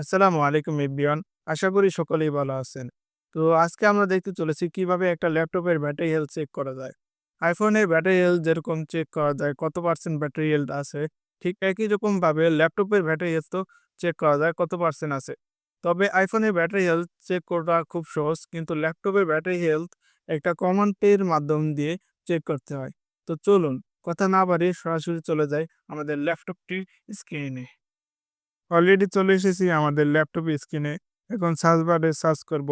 আসসালামু আলাইকুম এভরিওয়ান। আশা করি সকলেই ভালো আছেন। তো আজকে আমরা দেখতে চলেছি কিভাবে একটা ল্যাপটপের ব্যাটারি হেলথ চেক করা যায়। আইফোনের ব্যাটারি হেলথ যেরকম চেক করা যায় কত পার্সেন্ট ব্যাটারি হেলথ আছে, ঠিক একই রকমভাবে ল্যাপটপের ব্যাটারি হেলথও চেক করা যায় কত পার্সেন্ট আছে। তবে আইফোনের ব্যাটারি হেলথ চেক করা খুব সহজ, কিন্তু ল্যাপটপের ব্যাটারি হেলথ একটা কমান্ডের মাধ্যম দিয়ে চেক করতে হয়। তো চলুন কথা না বাড়িয়ে সরাসরি চলে যাই আমাদের ল্যাপটপটির স্ক্রিনে। অলরেডি চলে এসেছি আমাদের ল্যাপটপ স্ক্রিনে। এখন সার্চ বারে সার্চ করব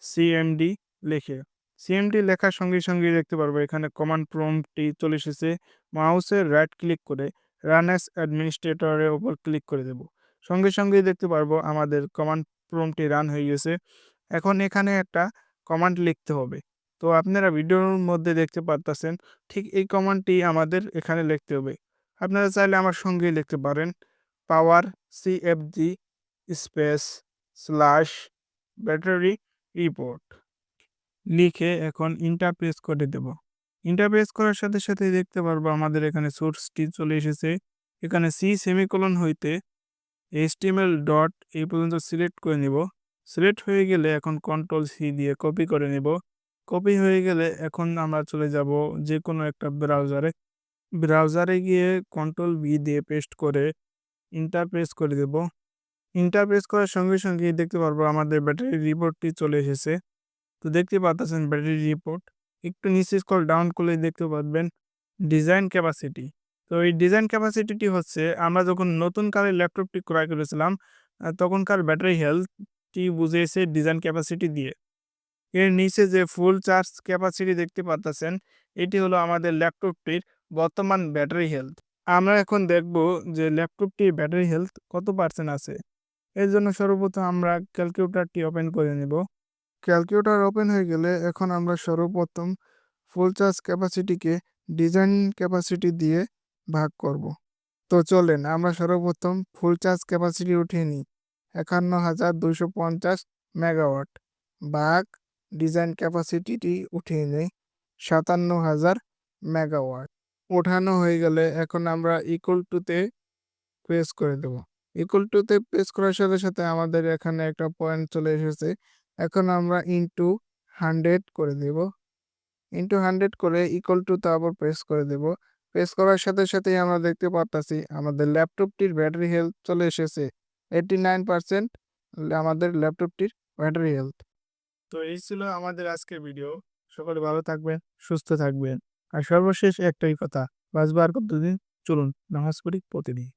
সিএমডি লিখে। সিএমডি লেখার সঙ্গে সঙ্গেই দেখতে পারবো এখানে কমান্ড প্রম্পটটি চলে এসেছে। মাউসের রাইট ক্লিক করে রান অ্যাজ অ্যাডমিনিস্ট্রেটরের উপর ক্লিক করে দেব। সঙ্গে সঙ্গেই দেখতে পারবো আমাদের কমান্ড প্রম্পটটি রান হয়ে গেছে। এখন এখানে একটা কমান্ড লিখতে হবে। তো আপনারা ভিডিওর মধ্যে দেখতে পারতেছেন, ঠিক এই কমান্ডটি আমাদের এখানে লিখতে হবে। আপনারা চাইলে আমার সঙ্গেই লিখতে পারেন। Power CFG space slash battery report লিখে এখন ইন্টার প্রেস করে দেব। ইন্টার প্রেস করার সাথে সাথে দেখতে পারবো আমাদের এখানে সোর্সটি চলে এসেছে। এখানে সি সেমিকোলন হইতে এইচটিএমএল ডট এই পর্যন্ত সিলেক্ট করে নিব। সিলেক্ট হয়ে গেলে এখন কন্ট্রোল সি দিয়ে কপি করে নেব। কপি হয়ে গেলে এখন আমরা চলে যাব যে কোনো একটা ব্রাউজারে। ব্রাউজারে গিয়ে কন্ট্রোল ভি দিয়ে পেস্ট করে ইন্টার প্রেস করে দেব। ইন্টার প্রেস করার সঙ্গে সঙ্গেই দেখতে পারবো আমাদের ব্যাটারি রিপোর্টটি চলে এসেছে। তো দেখতে পাচ্ছেন ব্যাটারি রিপোর্ট। একটু নিচে স্ক্রল ডাউন করলে দেখতে পারবেন ডিজাইন ক্যাপাসিটি। তো এই ডিজাইন ক্যাপাসিটিটি হচ্ছে আমরা যখন নতুন কালের ল্যাপটপটি ক্রয় করেছিলাম তখনকার ব্যাটারি হেলথটি বুঝিয়েছে ডিজাইন ক্যাপাসিটি দিয়ে। এর নিচে যে ফুল চার্জ ক্যাপাসিটি দেখতে পাচ্ছেন, এটি হলো আমাদের ল্যাপটপটির বর্তমান ব্যাটারি হেলথ। আমরা এখন দেখব যে ল্যাপটপটির ব্যাটারি হেলথ কত পার্সেন্ট আছে। এর জন্য সর্বপ্রথম আমরা ক্যালকুলেটরটি ওপেন করে নেব। ক্যালকুলেটর ওপেন হয়ে গেলে এখন আমরা সর্বপ্রথম ফুল চার্জ ক্যাপাসিটিকে ডিজাইন ক্যাপাসিটি দিয়ে ভাগ করব। তো চলেন আমরা সর্বপ্রথম ফুল চার্জ ক্যাপাসিটি উঠিয়ে নিই। ৫১,২৫০ মেগাওয়াট ভাগ ডিজাইন ক্যাপাসিটিটি উঠিয়ে নিই ৫৭,০০০ মেগাওয়াট। ওঠানো হয়ে গেলে এখন আমরা ইকুয়াল টুতে প্রেস করে দেব। ইকুয়াল টুতে প্রেস করার সাথে সাথে আমাদের এখানে একটা পয়েন্ট চলে এসেছে। এখন আমরা ইনটু 100 করে দেব। ইনটু 100 করে ইকুয়াল টুতে আবার প্রেস করে দেব। প্রেস করার সাথে সাথেই আমরা দেখতে পারতাছি আমাদের ল্যাপটপটির ব্যাটারি হেলথ চলে এসেছে 89% আমাদের ল্যাপটপটির ব্যাটারি হেলথ। তো এই ছিল আমাদের আজকের ভিডিও। সকলে ভালো থাকবেন, সুস্থ থাকবেন। আর সর্বশেষ একটাই কথা, বাঁচবার কতদিন? চলুন নামাজ পড়ি প্রতিদিন।